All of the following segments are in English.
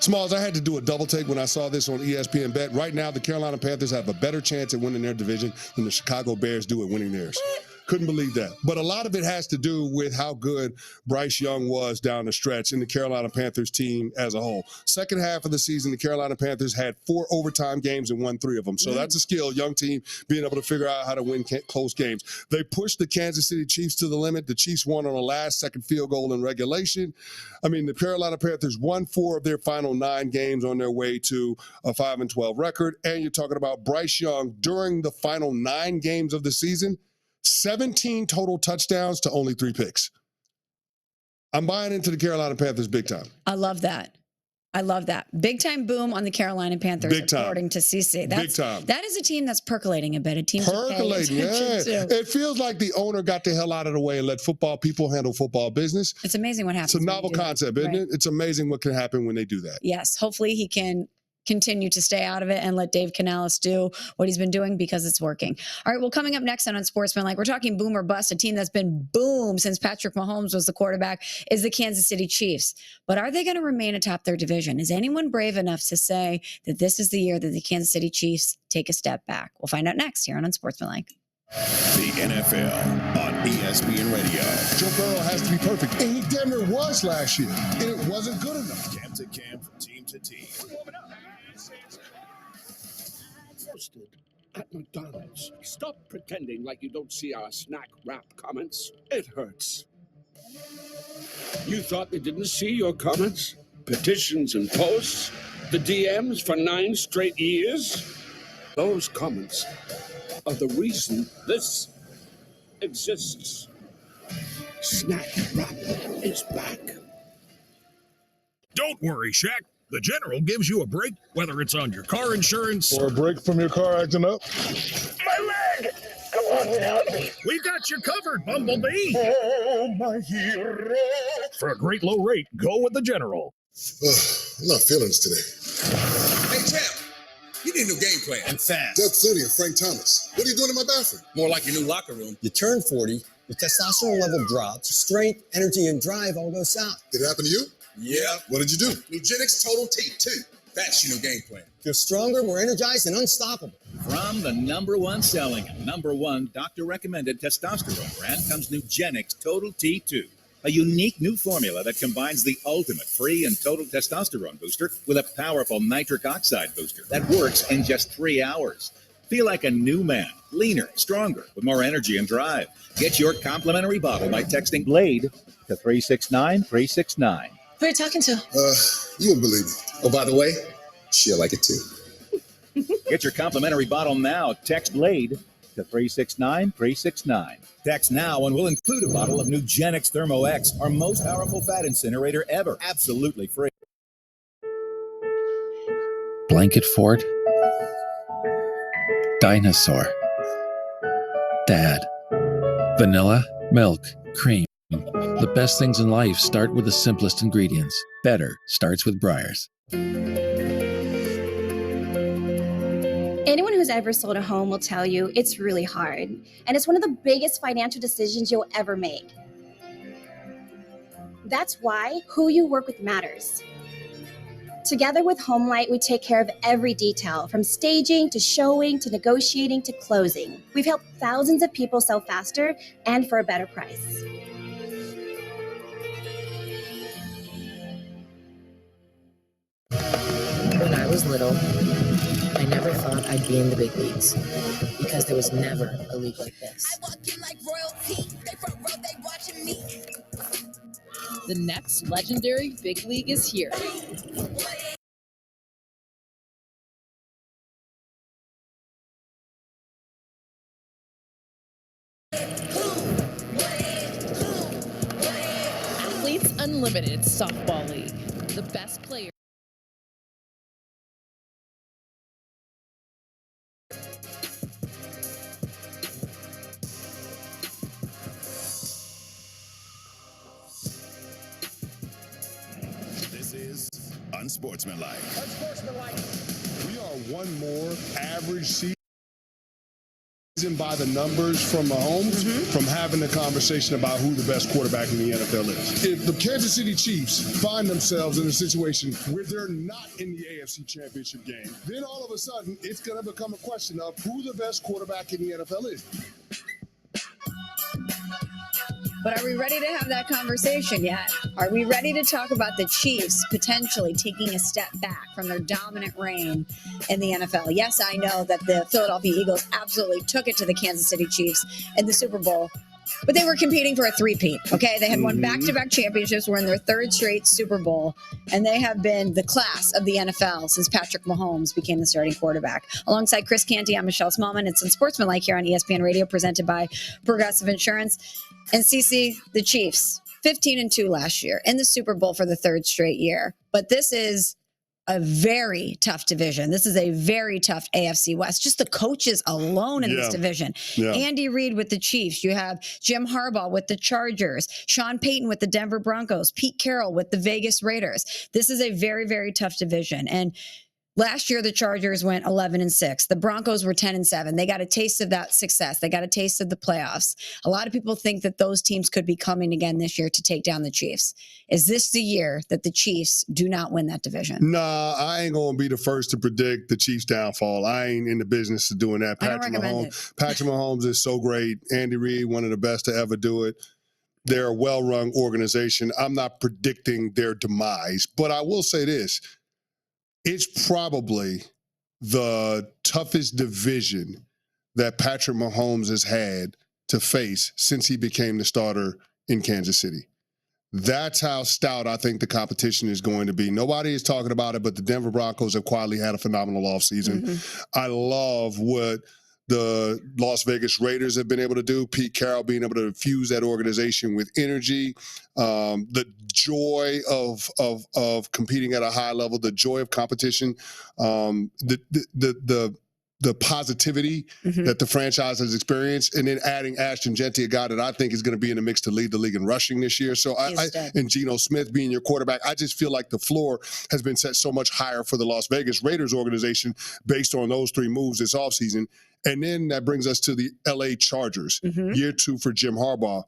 Smalls, I had to do a double take when I saw this on ESPN Bet. Right now, the Carolina Panthers have a better chance at winning their division than the Chicago Bears do at winning theirs. Couldn't believe that. But a lot of it has to do with how good Bryce Young was down the stretch in the Carolina Panthers team as a whole. Second half of the season, the Carolina Panthers had 4 overtime games and won 3 of them. So that's a skill, young team being able to figure out how to win close games. They pushed the Kansas City Chiefs to the limit. The Chiefs won on a last-second field goal in regulation. I mean, the Carolina Panthers won 4 of their final 9 games on their way to a 5-12 record. And you're talking about Bryce Young during the final 9 games of the season, 17 total touchdowns to only 3 picks. I'm buying into the Carolina Panthers big time. I love that. I love that. Big time boom on the Carolina Panthers, big time. According to CC. Big time. That is a team that's percolating a bit. A team percolating, yeah. It feels like the owner got the hell out of the way and let football people handle football business. It's amazing what happens. It's a novel concept, isn't it? It's amazing what can happen when they do that. Yes. Hopefully he can continue to stay out of it and let Dave Canales do what he's been doing because it's working. All right, well, coming up next on Unsportsmanlike, we're talking boom or bust. A team that's been boom since Patrick Mahomes was the quarterback is the Kansas City Chiefs. But are they going to remain atop their division? Is anyone brave enough to say that this is the year that the Kansas City Chiefs take a step back? We'll find out next here on Unsportsmanlike. The NFL on ESPN Radio. Joe Burrow has to be perfect, and he damn near was last year, and it wasn't good enough. Camp to camp, from team to team. Roasted at McDonald's. Stop pretending like you don't see our snack wrap comments. It hurts. You thought they didn't see your comments? Petitions and posts? The DMs for 9 straight years? Those comments are the reason this exists. Snack wrap is back. Don't worry, Shaq. The General gives you a break, whether it's on your car insurance or a break from your car acting up. My leg! Go on without me. We got you covered, Bumblebee. Oh, my hero. For a great low rate, go with the General. I'm not feeling this today. Hey, champ, you need a new game plan. And fast. Doug Flutie and Frank Thomas. What are you doing in my bathroom? More like your new locker room. You turn 40, your testosterone level drops, strength, energy, and drive all go south. Did it happen to you? Yeah. What did you do? Nugenix Total T2. That's your new game plan. You're stronger, more energized, and unstoppable. From the #1 selling, #1 doctor-recommended testosterone brand comes Nugenix Total T2, a unique new formula that combines the ultimate free and total testosterone booster with a powerful nitric oxide booster that works in just 3 hours. Feel like a new man, leaner, stronger, with more energy and drive. Get your complimentary bottle by texting BLADE to 369-369. Who are you talking to? You wouldn't believe me. Oh, by the way, she'll like it too. Get your complimentary bottle now. Text BLADE to 369-369. Text now and we'll include a bottle of Nugenix Thermo X, our most powerful fat incinerator ever. Absolutely free. Blanket fort. Dinosaur. Dad. Vanilla, milk, cream. The best things in life start with the simplest ingredients. Better starts with Breyers. Anyone who's ever sold a home will tell you it's really hard, and it's one of the biggest financial decisions you'll ever make. That's why who you work with matters. Together with HomeLight, we take care of every detail, from staging to showing to negotiating to closing. We've helped thousands of people sell faster and for a better price. When I was little, I never thought I'd be in the big leagues because there was never a league like this. I walk in like royalty. They front row, they watching me. The next legendary big league is here. Athletes Unlimited Softball League. The best players. This is Unsportsmanlike. We are one more average season by the numbers from Mahomes from having the conversation about who the best quarterback in the NFL is. If the Kansas City Chiefs find themselves in a situation where they're not in the AFC Championship game, then all of a sudden it's going to become a question of who the best quarterback in the NFL is. But are we ready to have that conversation yet? Are we ready to talk about the Chiefs potentially taking a step back from their dominant reign in the NFL? Yes, I know that the Philadelphia Eagles absolutely took it to the Kansas City Chiefs in the Super Bowl, but they were competing for a three-peat, okay? They had won back-to-back championships, were in their third straight Super Bowl, and they have been the class of the NFL since Patrick Mahomes became the starting quarterback. Alongside Chris Canty, I'm Michelle Smallman. It's Unsportsmanlike here on ESPN Radio, presented by Progressive Insurance. And CC, the Chiefs, 15-2 last year in the Super Bowl for the third straight year. But this is a very tough division. This is a very tough AFC West. Just the coaches alone in this division. Andy Reid with the Chiefs. You have Jim Harbaugh with the Chargers. Sean Payton with the Denver Broncos. Pete Carroll with the Vegas Raiders. This is a very, very tough division. And last year, the Chargers went 11-6. The Broncos were 10-7. They got a taste of that success. They got a taste of the playoffs. A lot of people think that those teams could be coming again this year to take down the Chiefs. Is this the year that the Chiefs do not win that division? Nah, I ain't going to be the first to predict the Chiefs' downfall. I ain't in the business of doing that. Patrick Mahomes is so great. Andy Reid, one of the best to ever do it. They're a well-run organization. I'm not predicting their demise, but I will say this. It's probably the toughest division that Patrick Mahomes has had to face since he became the starter in Kansas City. That's how stout I think the competition is going to be. Nobody is talking about it, but the Denver Broncos have quietly had a phenomenal offseason. I love what the Las Vegas Raiders have been able to do. Pete Carroll being able to infuse that organization with energy, the joy of competing at a high level, the joy of competition, the positivity that the franchise has experienced, and then adding Ashton Genty, a guy that I think is going to be in the mix to lead the league in rushing this year. So and Geno Smith being your quarterback, I just feel like the floor has been set so much higher for the Las Vegas Raiders organization based on those three moves this offseason. And then that brings us to the LA Chargers, year two for Jim Harbaugh.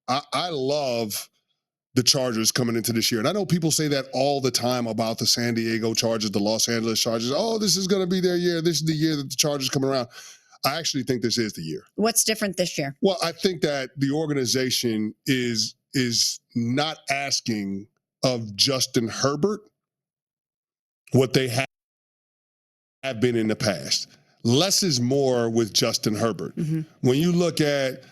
I love the Chargers coming into this year. And I know people say that all the time about the San Diego Chargers, the Los Angeles Chargers. Oh, this is going to be their year. This is the year that the Chargers come around. I actually think this is the year. What's different this year? Well, I think that the organization is not asking of Justin Herbert what they have been in the past. Less is more with Justin Herbert. When you look at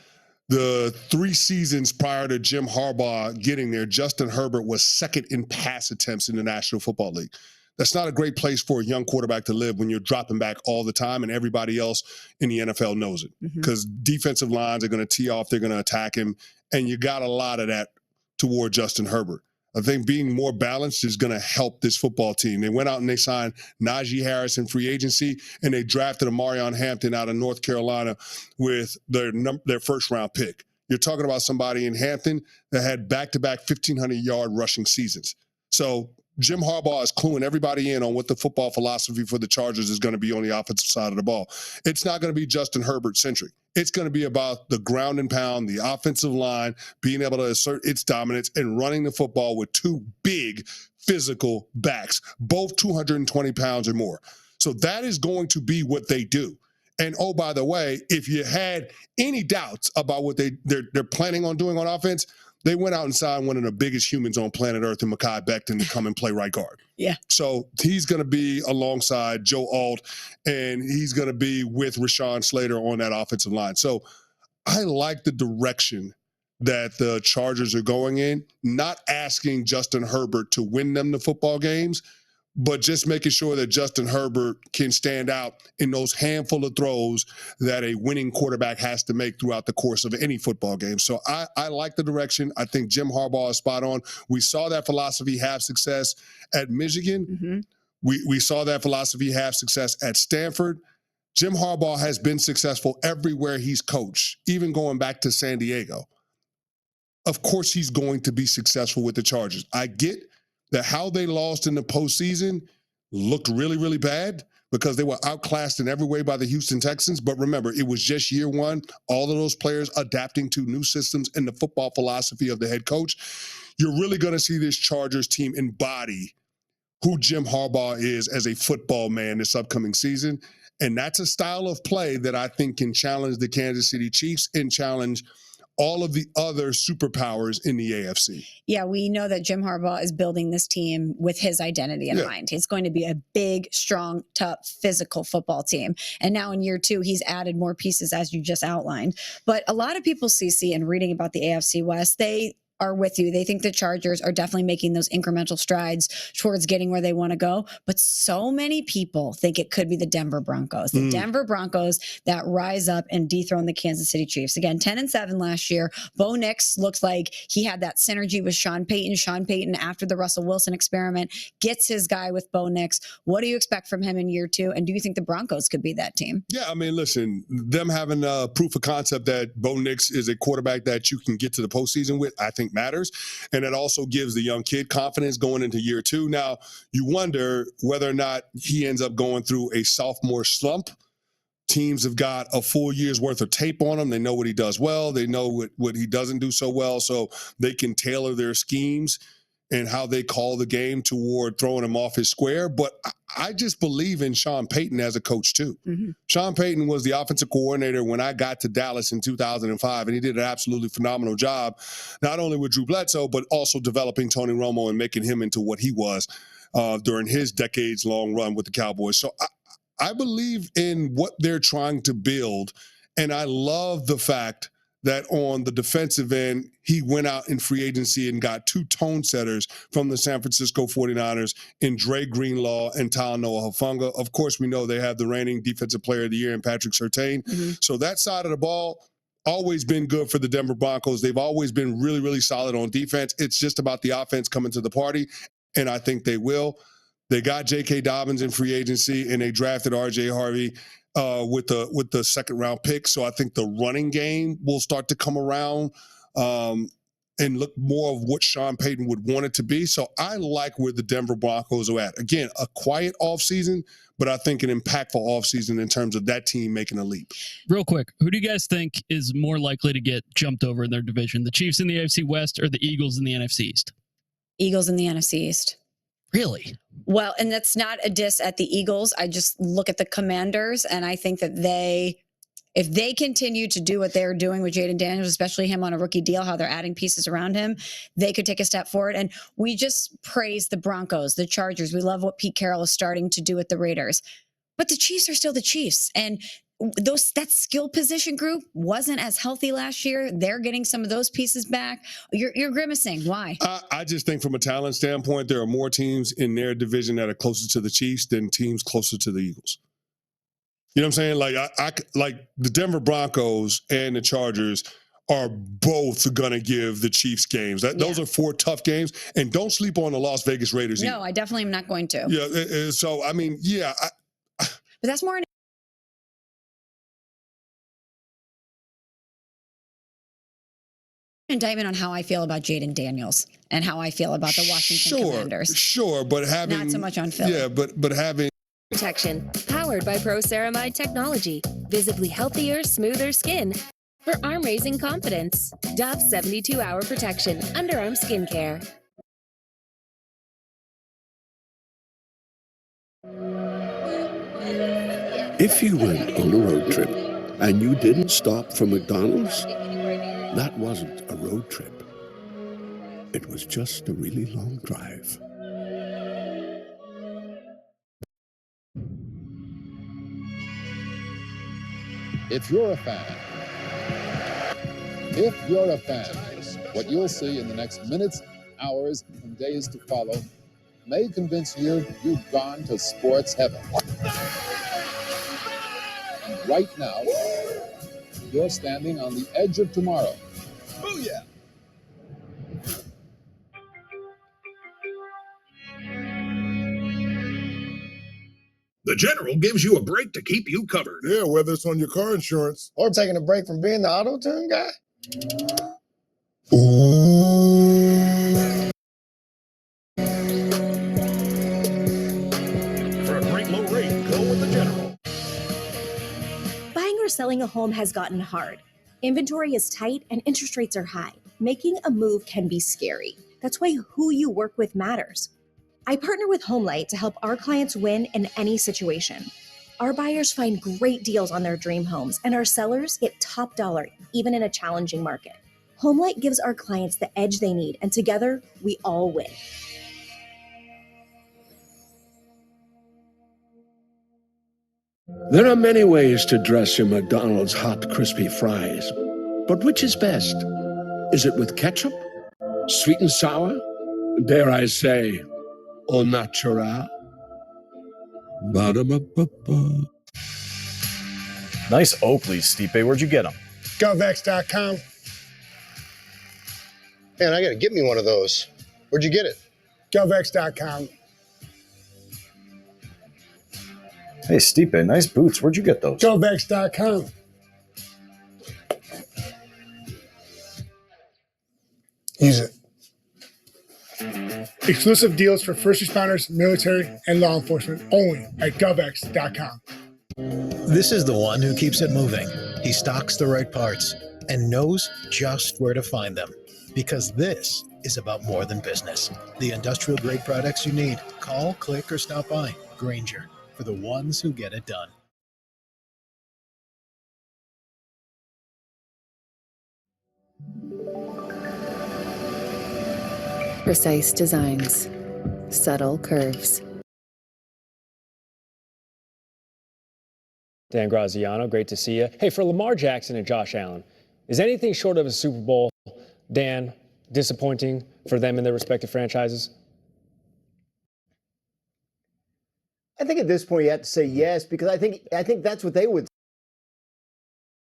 the 3 seasons prior to Jim Harbaugh getting there, Justin Herbert was second in pass attempts in the National Football League. That's not a great place for a young quarterback to live when you're dropping back all the time and everybody else in the NFL knows it. Because defensive lines are going to tee off, they're going to attack him, and you got a lot of that toward Justin Herbert. I think being more balanced is going to help this football team. They went out and they signed Najee Harris in free agency, and they drafted Amarion Hampton out of North Carolina with their first-round pick. You're talking about somebody in Hampton that had back-to-back 1,500-yard rushing seasons. So Jim Harbaugh is cluing everybody in on what the football philosophy for the Chargers is going to be on the offensive side of the ball. It's not going to be Justin Herbert-centric. It's going to be about the ground and pound, the offensive line, being able to assert its dominance and running the football with 2 big physical backs, both 220 pounds or more. So that is going to be what they do. And oh, by the way, if you had any doubts about what they're planning on doing on offense, they went out and signed one of the biggest humans on planet Earth in Mekhi Becton to come and play right guard. Yeah. So he's going to be alongside Joe Alt, and he's going to be with Rashawn Slater on that offensive line. So I like the direction that the Chargers are going in, not asking Justin Herbert to win them the football games, but just making sure that Justin Herbert can stand out in those handful of throws that a winning quarterback has to make throughout the course of any football game. So I like the direction. I think Jim Harbaugh is spot on. We saw that philosophy have success at Michigan. We saw that philosophy have success at Stanford. Jim Harbaugh has been successful everywhere he's coached, even going back to San Diego. Of course he's going to be successful with the Chargers. I get that how they lost in the postseason looked really, really bad, because they were outclassed in every way by the Houston Texans. But remember, it was just year one. All of those players adapting to new systems and the football philosophy of the head coach. You're really going to see this Chargers team embody who Jim Harbaugh is as a football man this upcoming season. And that's a style of play that I think can challenge the Kansas City Chiefs and challenge all of the other superpowers in the AFC. Yeah, we know that Jim Harbaugh is building this team with his identity in mind. It's going to be a big, strong, tough, physical football team. And now in year two, he's added more pieces, as you just outlined. But a lot of people, CC, and reading about the AFC West, they are with you. They think the Chargers are definitely making those incremental strides towards getting where they want to go. But so many people think it could be the Denver Broncos. The Denver Broncos that rise up and dethrone the Kansas City Chiefs. Again, 10-7 last year. Bo Nix looks like he had that synergy with Sean Payton. Sean Payton, after the Russell Wilson experiment, gets his guy with Bo Nix. What do you expect from him in year two? And do you think the Broncos could be that team? Yeah, I mean, listen, them having proof of concept that Bo Nix is a quarterback that you can get to the postseason with, I think matters. And it also gives the young kid confidence going into year two. Now, you wonder whether or not he ends up going through a sophomore slump. Teams have got a full year's worth of tape on him. They know what he does well. They know what he doesn't do so well. So they can tailor their schemes and how they call the game toward throwing him off his square. But I just believe in Sean Payton as a coach, too. Sean Payton was the offensive coordinator when I got to Dallas in 2005, and he did an absolutely phenomenal job, not only with Drew Bledsoe, but also developing Tony Romo and making him into what he was during his decades-long run with the Cowboys. So I believe in what they're trying to build, and I love the fact that on the defensive end, he went out in free agency and got two tone setters from the San Francisco 49ers in Dre Greenlaw and Talanoa Hufanga. Of course, we know they have the reigning Defensive Player of the Year in Patrick Surtain. So that side of the ball, always been good for the Denver Broncos. They've always been really, really solid on defense. It's just about the offense coming to the party, and I think they will. They got J.K. Dobbins in free agency, and they drafted R.J. Harvey with the second round pick. So I think the running game will start to come around and look more of what Sean Payton would want it to be. So I like where the Denver Broncos are at. Again, a quiet offseason, but I think an impactful offseason in terms of that team making a leap. Real quick, who do you guys think is more likely to get jumped over in their division? The Chiefs in the AFC West or the Eagles in the NFC East? Eagles in the NFC East. Really? Well, and that's not a diss at the Eagles. I just look at the Commanders, and I think that if they continue to do what they're doing with Jaden Daniels, especially him on a rookie deal, how they're adding pieces around him, they could take a step forward. And we just praise the Broncos, the Chargers. We love what Pete Carroll is starting to do with the Raiders. But the Chiefs are still the Chiefs. And that skill position group wasn't as healthy last year. They're getting some of those pieces back. You're grimacing. Why? I just think from a talent standpoint, there are more teams in their division that are closer to the Chiefs than teams closer to the Eagles. You know what I'm saying? Like like the Denver Broncos and the Chargers are both going to give the Chiefs games. Those are four tough games. And don't sleep on the Las Vegas Raiders either. No, I definitely am not going to. Yeah. So, I mean, yeah. But that's more an indictment on how I feel about Jaden Daniels and how I feel about the Washington Commanders. Sure, but having not so much on Philly. Yeah, but having protection powered by Proceramide technology, visibly healthier, smoother skin for arm-raising confidence. Dove 72-hour protection, underarm skincare. If you went on a road trip and you didn't stop for McDonald's, that wasn't a road trip. It was just a really long drive. If you're a fan, what you'll see in the next minutes, hours, and days to follow may convince you you've gone to sports heaven. And right now, you're standing on the edge of tomorrow. Booyah! The General gives you a break to keep you covered. Yeah, whether it's on your car insurance or taking a break from being the auto-tune guy. For a great low rate, go with the selling a home has gotten hard. Inventory is tight and interest rates are high. Making a move can be scary. That's why who you work with matters. I partner with HomeLight to help our clients win in any situation. Our buyers find great deals on their dream homes, and our sellers get top dollar, even in a challenging market. HomeLight gives our clients the edge they need, and together, we all win. There are many ways to dress your McDonald's hot, crispy fries. But which is best? Is it with ketchup? Sweet and sour? Dare I say, au natural? Ba-da-ba-ba-ba. Nice Oakleys, Stipe. Where'd you get them? GovX.com. Man, I gotta get me one of those. Where'd you get it? GovX.com. Hey, Stipe, nice boots. Where'd you get those? GovX.com. Use it. Exclusive deals for first responders, military, and law enforcement only at GovX.com. This is the one who keeps it moving. He stocks the right parts and knows just where to find them. Because this is about more than business. The industrial grade products you need. Call, click, or stop by. Grainger, for the ones who get it done. Precise designs, subtle curves. Dan Graziano, great to see you. Hey, for Lamar Jackson and Josh Allen, is anything short of a Super Bowl, Dan, disappointing for them in their respective franchises? I think at this point you have to say yes, because I think that's what they would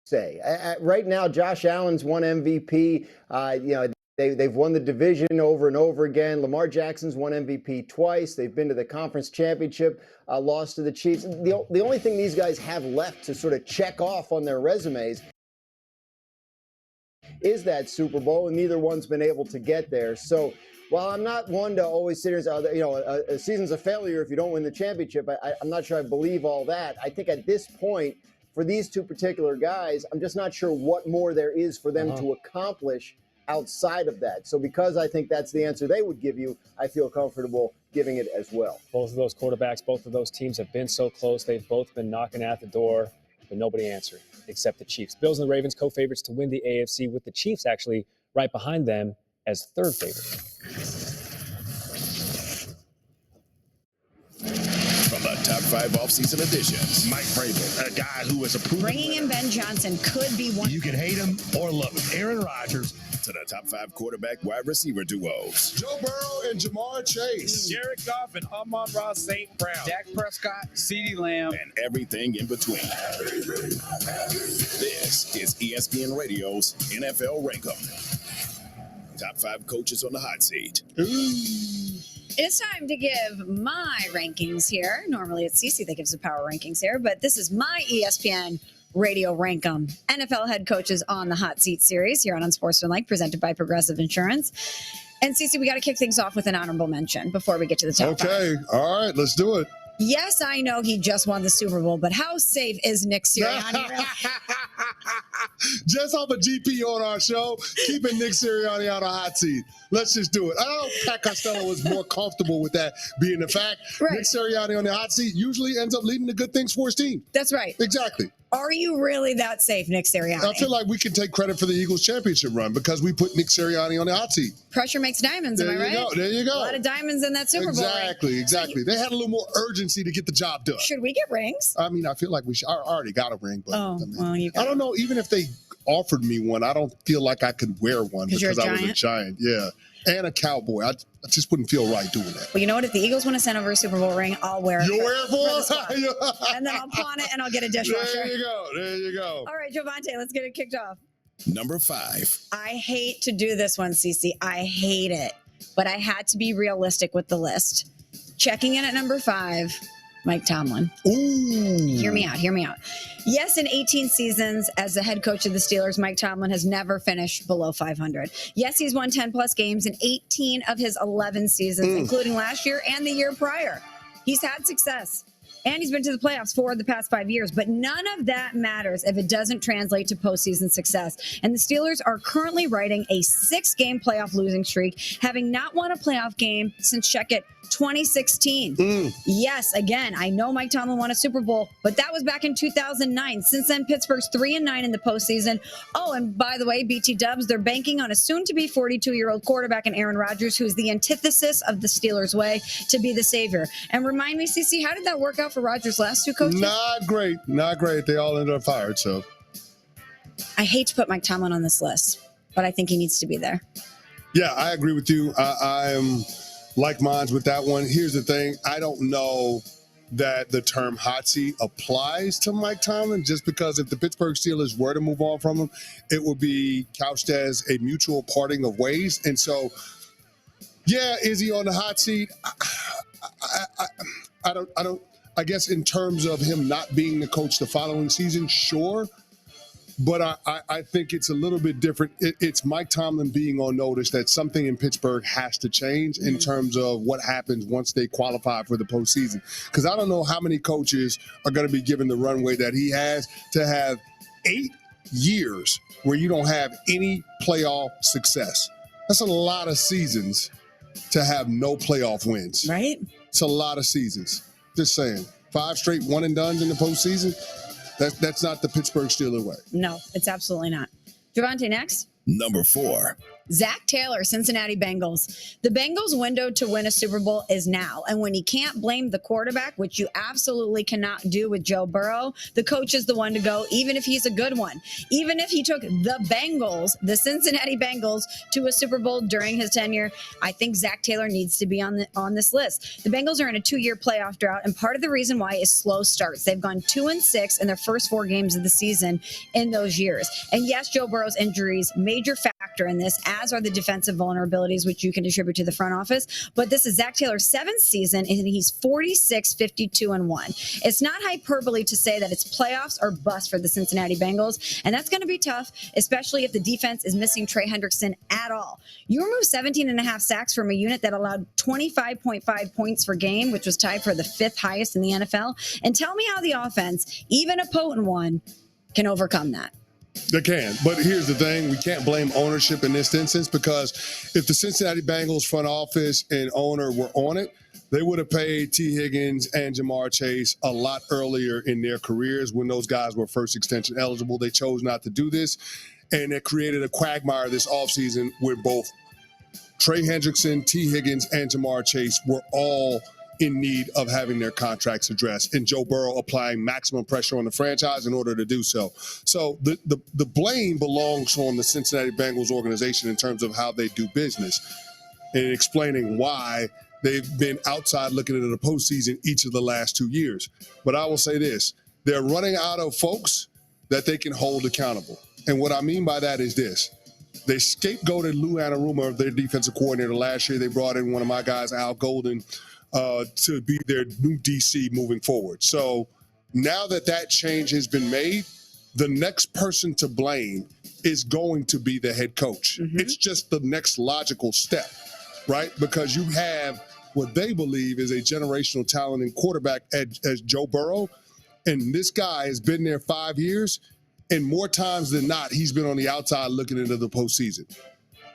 say. Right now, Josh Allen's won MVP. They've won the division over and over again. Lamar Jackson's won MVP twice. They've been to the conference championship, lost to the Chiefs. The only thing these guys have left to sort of check off on their resumes is that Super Bowl, and neither one's been able to get there. So while I'm not one to always sit here and say, a season's a failure if you don't win the championship, I'm not sure I believe all that. I think at this point, for these two particular guys, I'm just not sure what more there is for them to accomplish outside of that. So because I think that's the answer they would give you, I feel comfortable giving it as well. Both of those quarterbacks, both of those teams have been so close. They've both been knocking at the door, but nobody answered except the Chiefs. Bills and the Ravens co-favorites to win the AFC, with the Chiefs actually right behind them as third favorite. From the top 5 offseason editions, Mike Vrabel, a guy who is a proven Bringing in Ben Johnson could be one. You can hate him or love him. Aaron Rodgers, to the top 5 quarterback wide receiver duos. Joe Burrow and Jamar Chase. Jared Goff and Amon-Ra St. Brown. Dak Prescott, CeeDee Lamb. And everything in between. This is ESPN Radio's NFL Rankum. Top 5 coaches on the hot seat. It's time to give my rankings here. Normally it's Cece that gives the power rankings here, but this is my ESPN Radio Rankum. NFL head coaches on the hot seat series here on Unsportsmanlike, presented by Progressive Insurance. And Cece, we got to kick things off with an honorable mention before we get to the top 5. Okay, all right, let's do it. Yes, I know he just won the Super Bowl, but how safe is Nick Sirianni? Really? Just off a GP on our show, keeping Nick Sirianni on a hot seat. Let's just do it. I don't know if Pat Costello was more comfortable with that being the fact. Right. Nick Sirianni on the hot seat usually ends up leading to good things for his team. That's right. Exactly. Are you really that safe, Nick Sirianni? I feel like we can take credit for the Eagles championship run because we put Nick Sirianni on the hot seat. Pressure makes diamonds, am I right? There you go. A lot of diamonds in that Super Bowl. Exactly. They had a little more urgency to get the job done. Should we get rings? I mean, I feel like we should. I already got a ring, but I don't know. Even if they offered me one, I don't feel like I could wear one because I was a Giant. Yeah. And a Cowboy. I just wouldn't feel right doing that. Well, you know what? If the Eagles want to send over a Super Bowl ring, I'll wear it. You'll wear it for and then I'll pawn it and I'll get a dishwasher. There you go. All right, Jovante, let's get it kicked off. Number 5. I hate to do this one, Cece. I hate it. But I had to be realistic with the list. Checking in at number 5, Mike Tomlin. Ooh. Hear me out. Yes, in 18 seasons as the head coach of the Steelers, Mike Tomlin has never finished below 500. Yes, he's won 10-plus games in 18 of his 11 seasons, including last year and the year prior. He's had success. And he's been to the playoffs 4 of the past 5 years. But none of that matters if it doesn't translate to postseason success. And the Steelers are currently riding a 6-game playoff losing streak, having not won a playoff game since, check it, 2016. Yes, again, I know Mike Tomlin won a Super Bowl, but that was back in 2009. Since then, Pittsburgh's 3-9 in the postseason. Oh, and by the way, BT Dubs, they're banking on a soon-to-be 42-year-old quarterback in Aaron Rodgers, who's the antithesis of the Steelers' way to be the savior. And remind me, CC, how did that work out for Rodgers' last 2 coaches? Not great. Not great. They all ended up fired, so. I hate to put Mike Tomlin on this list, but I think he needs to be there. Yeah, I agree with you. I am like minds with that one. Here's the thing. I don't know that the term hot seat applies to Mike Tomlin, just because if the Pittsburgh Steelers were to move on from him, it would be couched as a mutual parting of ways. And so, yeah, is he on the hot seat? I guess in terms of him not being the coach the following season, sure. But I think it's a little bit different. It's Mike Tomlin being on notice that something in Pittsburgh has to change in terms of what happens once they qualify for the postseason. Because I don't know how many coaches are going to be given the runway that he has to have 8 years where you don't have any playoff success. That's a lot of seasons to have no playoff wins. Right? It's a lot of seasons. Just saying. 5 straight one-and-dones in the postseason. That's not the Pittsburgh Steelers way. No, it's absolutely not. Javante, next. Number 4. Zach Taylor, Cincinnati Bengals. The Bengals' window to win a Super Bowl is now. And when you can't blame the quarterback, which you absolutely cannot do with Joe Burrow, the coach is the one to go, even if he's a good one. Even if he took the Bengals, the Cincinnati Bengals, to a Super Bowl during his tenure, I think Zach Taylor needs to be on this list. The Bengals are in a 2-year playoff drought, and part of the reason why is slow starts. They've gone 2-6 in their first 4 games of the season in those years. And yes, Joe Burrow's injuries, major factor in this, as are the defensive vulnerabilities, which you can attribute to the front office. But this is Zach Taylor's 7th season, and he's 46-52-1. It's not hyperbole to say that it's playoffs or bust for the Cincinnati Bengals, and that's going to be tough, especially if the defense is missing Trey Hendrickson at all. You remove 17.5 sacks from a unit that allowed 25.5 points per game, which was tied for the 5th highest in the NFL, and tell me how the offense, even a potent one, can overcome that. They can. But here's the thing. We can't blame ownership in this instance, because if the Cincinnati Bengals front office and owner were on it, they would have paid T. Higgins and Jamar Chase a lot earlier in their careers when those guys were first extension eligible. They chose not to do this, and it created a quagmire this offseason where both Trey Hendrickson, T. Higgins, and Jamar Chase were all in need of having their contracts addressed, and Joe Burrow applying maximum pressure on the franchise in order to do so. So the blame belongs on the Cincinnati Bengals organization in terms of how they do business and explaining why they've been outside looking into the postseason each of the last 2 years. But I will say this, they're running out of folks that they can hold accountable. And what I mean by that is this. They scapegoated Lou Anarumo, their defensive coordinator, last year. They brought in one of my guys, Al Golden, to be their new DC moving forward. So now that change has been made, the next person to blame is going to be the head coach. It's just the next logical step, right? Because you have what they believe is a generational talent in quarterback as Joe Burrow, and this guy has been there 5 years, and more times than not, he's been on the outside looking into the postseason,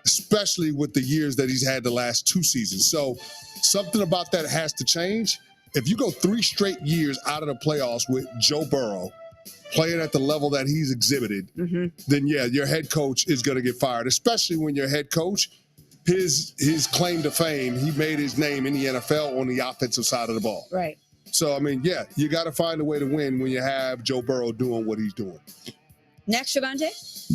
especially with the years that he's had the last 2 seasons. So something about that has to change. If you go 3 straight years out of the playoffs with Joe Burrow playing at the level that he's exhibited, then yeah, your head coach is going to get fired, especially when your head coach, his claim to fame, he made his name in the NFL on the offensive side of the ball. Right. So, I mean, yeah, you got to find a way to win when you have Joe Burrow doing what he's doing. Next, Javante.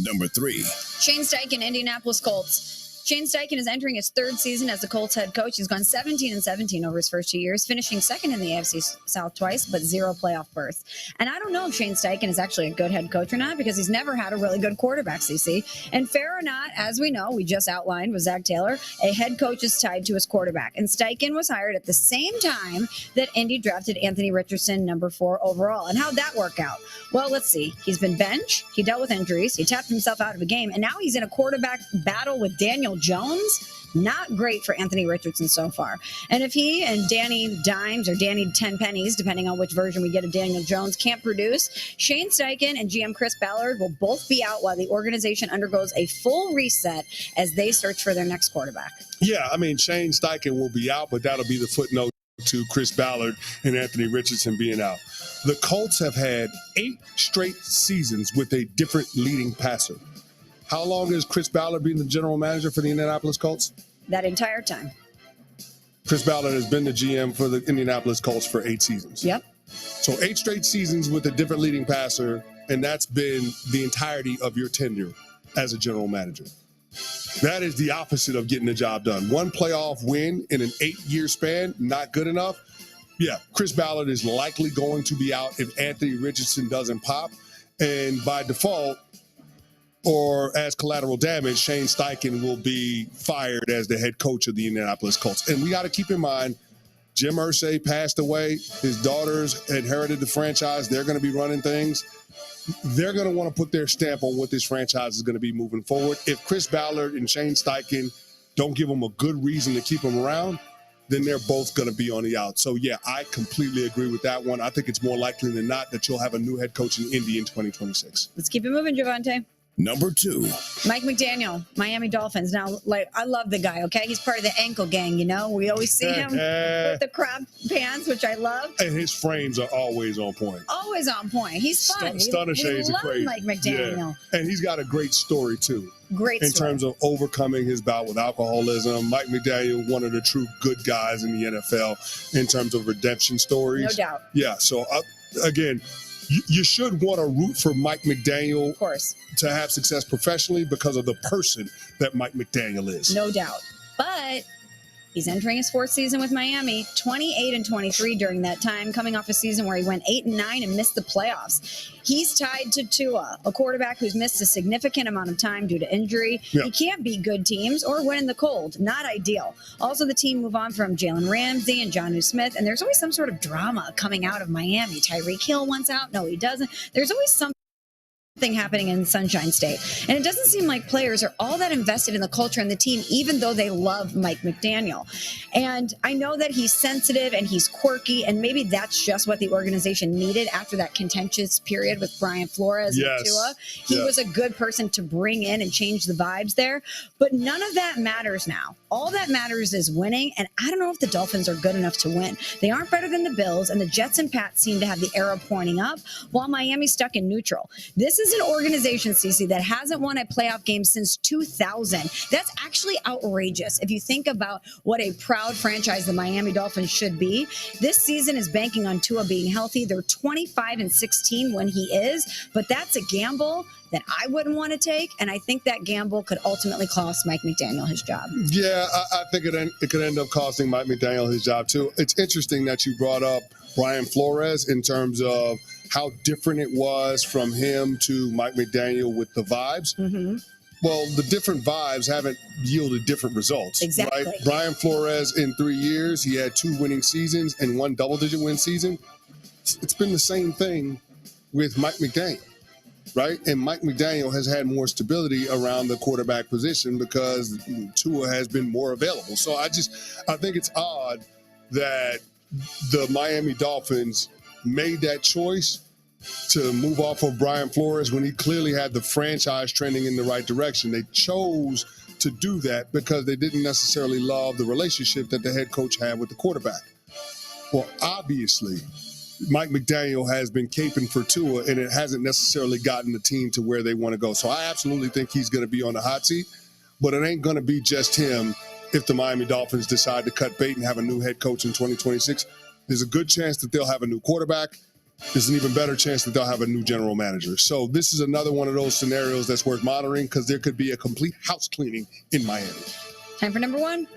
Number 3. Shane Steichen, Indianapolis Colts. Shane Steichen is entering his 3rd season as the Colts head coach. He's gone 17-17 over his first 2 years, finishing 2nd in the AFC South twice, but 0 playoff berths. And I don't know if Shane Steichen is actually a good head coach or not, because he's never had a really good quarterback, CC. And fair or not, as we know, we just outlined with Zach Taylor, a head coach is tied to his quarterback. And Steichen was hired at the same time that Indy drafted Anthony Richardson, number 4 overall. And how'd that work out? Well, let's see. He's been benched. He dealt with injuries. He tapped himself out of a game. And now he's in a quarterback battle with Daniel Daniel Jones. Not great for Anthony Richardson so far. And if he and Danny Dimes or Danny 10 Pennies, depending on which version we get of Daniel Jones, can't produce, Shane Steichen and GM Chris Ballard will both be out while the organization undergoes a full reset as they search for their next quarterback. Yeah, I mean, Shane Steichen will be out, but that'll be the footnote to Chris Ballard and Anthony Richardson being out. The Colts have had 8 straight seasons with a different leading passer. How long has Chris Ballard been the general manager for the Indianapolis Colts? That entire time. Chris Ballard has been the GM for the Indianapolis Colts for 8 seasons. Yep. So 8 straight seasons with a different leading passer, and that's been the entirety of your tenure as a general manager. That is the opposite of getting the job done. 1 playoff win in an 8-year span, not good enough. Yeah, Chris Ballard is likely going to be out if Anthony Richardson doesn't pop. And by default, or as collateral damage, Shane Steichen will be fired as the head coach of the Indianapolis Colts. And we got to keep in mind, Jim Irsay passed away. His daughters inherited the franchise. They're going to be running things. They're going to want to put their stamp on what this franchise is going to be moving forward. If Chris Ballard and Shane Steichen don't give them a good reason to keep them around, then they're both going to be on the out. So, yeah, I completely agree with that one. I think it's more likely than not that you'll have a new head coach in Indy in 2026. Let's keep it moving, Javante. Number 2. Mike McDaniel, Miami Dolphins. Now, I love the guy, okay? He's part of the ankle gang, you know? We always see him with the crab pants, which I love. And his frames are always on point. Always on point. He's fun. Stunner shades are crazy. Mike McDaniel. Yeah. And he's got a great story, too. Great in story. terms of overcoming his bout with alcoholism. Mike McDaniel, one of the true good guys in the NFL in terms of redemption stories. No doubt. Yeah, so, again, you should want to root for Mike McDaniel, of course, to have success professionally because of the person that Mike McDaniel is. No doubt. But he's entering his 4th season with Miami, 28-23 during that time, coming off a season where he went 8-9 and missed the playoffs. He's tied to Tua, a quarterback who's missed a significant amount of time due to injury. Yeah. He can't beat good teams or win in the cold. Not ideal. Also, the team move on from Jalen Ramsey and Jonnu Smith, and there's always some sort of drama coming out of Miami. Tyreek Hill wants out. No, he doesn't. There's always something happening in Sunshine State. And it doesn't seem like players are all that invested in the culture and the team, even though they love Mike McDaniel. And I know that he's sensitive and he's quirky, and maybe that's just what the organization needed after that contentious period with Brian Flores and Tua. He was a good person to bring in and change the vibes there. But none of that matters now. All that matters is winning, and I don't know if the Dolphins are good enough to win. They aren't better than the Bills, and the Jets and Pats seem to have the arrow pointing up, while Miami's stuck in neutral. This is an organization, Cece, that hasn't won a playoff game since 2000. That's actually outrageous. If you think about what a proud franchise the Miami Dolphins should be, this season is banking on Tua being healthy. They're 25-16 when he is, but that's a gamble that I wouldn't want to take, and I think that gamble could ultimately cost Mike McDaniel his job. Yeah, I think it could end up costing Mike McDaniel his job, too. It's interesting that you brought up Brian Flores in terms of how different it was from him to Mike McDaniel with the vibes. Mm-hmm. Well, the different vibes haven't yielded different results. Exactly. Right? Brian Flores, in 3 years, he had 2 winning seasons and 1 double-digit win season. It's been the same thing with Mike McDaniel, right? And Mike McDaniel has had more stability around the quarterback position because Tua has been more available. So I think it's odd that the Miami Dolphins made that choice to move off of Brian Flores when he clearly had the franchise trending in the right direction. They chose to do that because they didn't necessarily love the relationship that the head coach had with the quarterback. Well, obviously, Mike McDaniel has been caping for Tua, and it hasn't necessarily gotten the team to where they want to go. So I absolutely think he's going to be on the hot seat, but it ain't going to be just him if the Miami Dolphins decide to cut bait and have a new head coach in 2026. There's a good chance that they'll have a new quarterback. There's an even better chance that they'll have a new general manager. So this is another one of those scenarios that's worth monitoring because there could be a complete house cleaning in Miami. Time for number 1.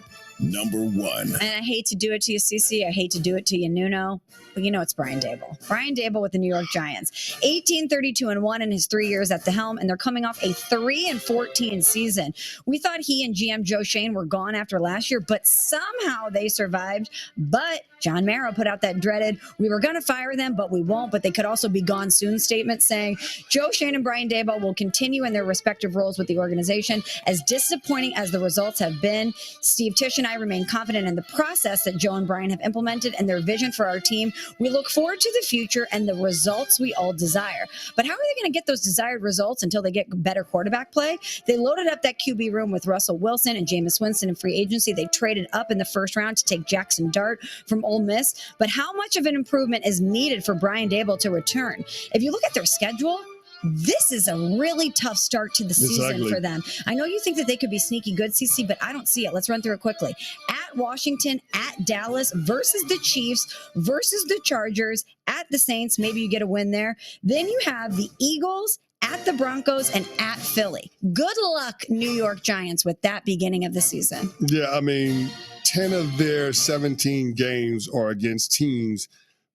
Number 1. And I hate to do it to you, Cece. I hate to do it to you, Nuno. But you know it's Brian Daboll. Brian Daboll with the New York Giants. 18-32-1 in his 3 years at the helm, and they're coming off a 3-14 season. We thought he and GM Joe Shane were gone after last year, but somehow they survived. But John Mara put out that dreaded, we were going to fire them, but we won't, but they could also be gone soon statement saying Joe Shane and Brian Daboll will continue in their respective roles with the organization. As disappointing as the results have been, Steve Tisch and I remain confident in the process that Joe and Brian have implemented and their vision for our team. We look forward to the future and the results we all desire. But how are they going to get those desired results until they get better quarterback play? They loaded up that QB room with Russell Wilson and Jameis Winston in free agency. They traded up in the first round to take Jackson Dart from Ole Miss. But how much of an improvement is needed for Brian Daboll to return? If you look at their schedule, this is a really tough start to the season for them. I know you think that they could be sneaky good, CC, but I don't see it. Let's run through it quickly. At Washington, at Dallas, versus the Chiefs, versus the Chargers, at the Saints. Maybe you get a win there. Then you have the Eagles, at the Broncos, and at Philly. Good luck, New York Giants, with that beginning of the season. Yeah, I mean, 10 of their 17 games are against teams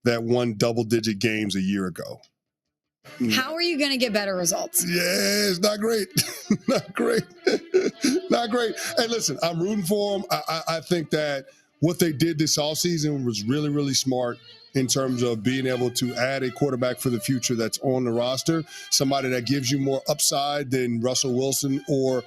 that won double-digit games a year ago. How are you going to get better results? Yeah, it's not great. Not great. Not great. Hey, listen, I'm rooting for them. I think that what they did this offseason was really, really smart in terms of being able to add a quarterback for the future that's on the roster, somebody that gives you more upside than Russell Wilson or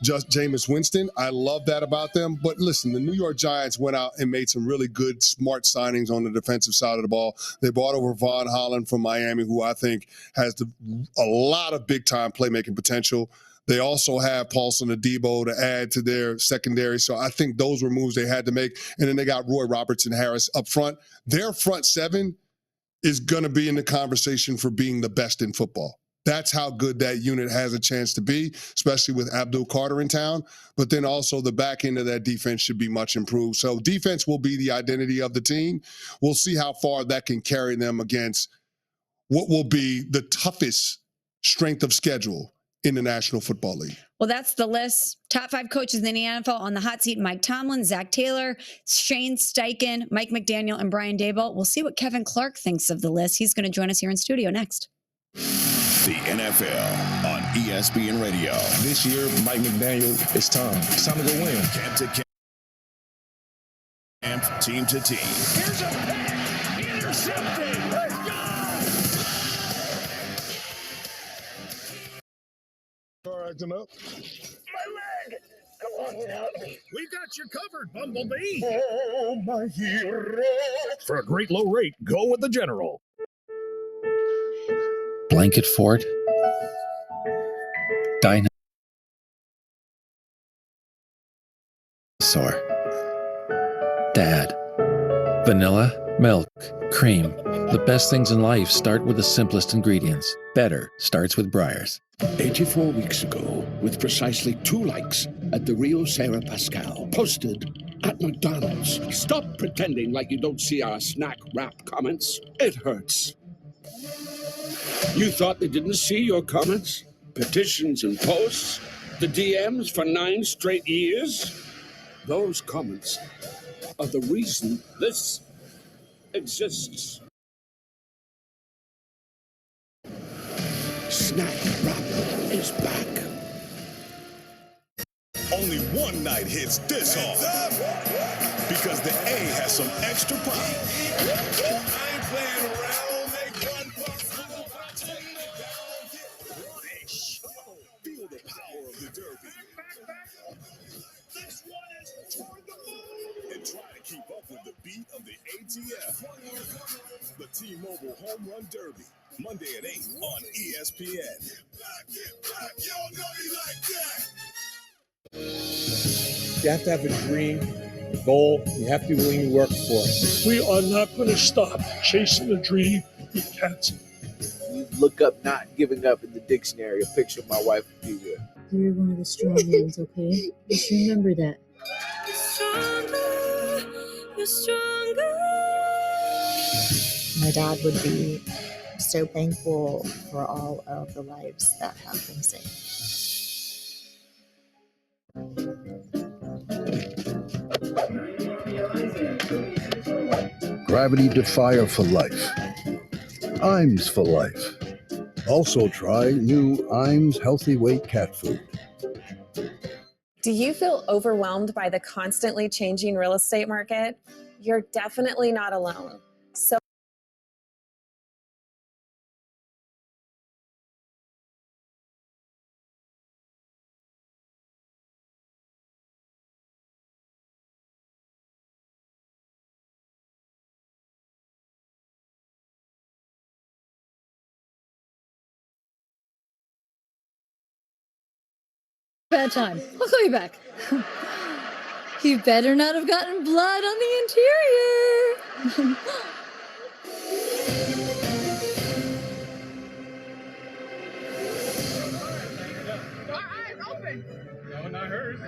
just Jameis Winston. I love that about them. But listen, the New York Giants went out and made some really good, smart signings on the defensive side of the ball. They brought over Von Holland from Miami, who I think has a lot of big-time playmaking potential. They also have Paulson Adebo to add to their secondary. So I think those were moves they had to make. And then they got Roy Robertson Harris up front. Their front seven is going to be in the conversation for being the best in football. That's how good that unit has a chance to be, especially with Abdul Carter in town. But then also the back end of that defense should be much improved. So defense will be the identity of the team. We'll see how far that can carry them against what will be the toughest strength of schedule in the National Football League. Well, that's the list. Top 5 coaches in the NFL on the hot seat: Mike Tomlin, Zach Taylor, Shane Steichen, Mike McDaniel, and Brian Daboll. We'll see what Kevin Clark thinks of the list. He's going to join us here in studio next. The NFL on ESPN Radio. This year, Mike McDaniel, it's time. It's time to go win. Camp to camp, team to team. Here's a pass. Intercepted. Let's go. Acting up. My leg. Come on, help me. We got you covered, Bumblebee. Oh, my hero. For a great low rate, go with the General. Blanket Fort, Dinosaur, Dad, vanilla, milk, cream. The best things in life start with the simplest ingredients. Better starts with Breyers. 84 weeks ago, with precisely 2 likes at the Rio Sarah Pascal, posted at McDonald's. Stop pretending like you don't see our snack wrap comments. It hurts. You thought they didn't see your comments, petitions, and posts, the DMs for 9 straight years? Those comments are the reason this exists. Snack Wrap is back. Only one night hits this hard because the A has some extra pop. I ain't playing around. Make one possible. Feel the power of the Derby. This one is toward the moon. And try to keep up with the beat of the ATF. The T-Mobile Home Run Derby. Monday at 8 on ESPN. Get back, y'all know me like that. You have to have a dream, a goal. You have to be willing to work for it. We are not going to stop chasing a dream. We can't. You look up not giving up in the dictionary. A picture of my wife would be there. You're one of the strong ones, okay? Just remember that. You're stronger. My dad would be so thankful for all of the lives that have been saved. gravity defier for life. Iams for life. Also try new Iams Healthy Weight Cat Food. Do you feel overwhelmed by the constantly changing real estate market? You're definitely not alone. So Bad time. I'll call you back. You better not have gotten blood on the interior. No, not hers.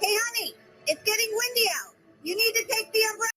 Hey, honey, it's getting windy out. You need to take the umbrella.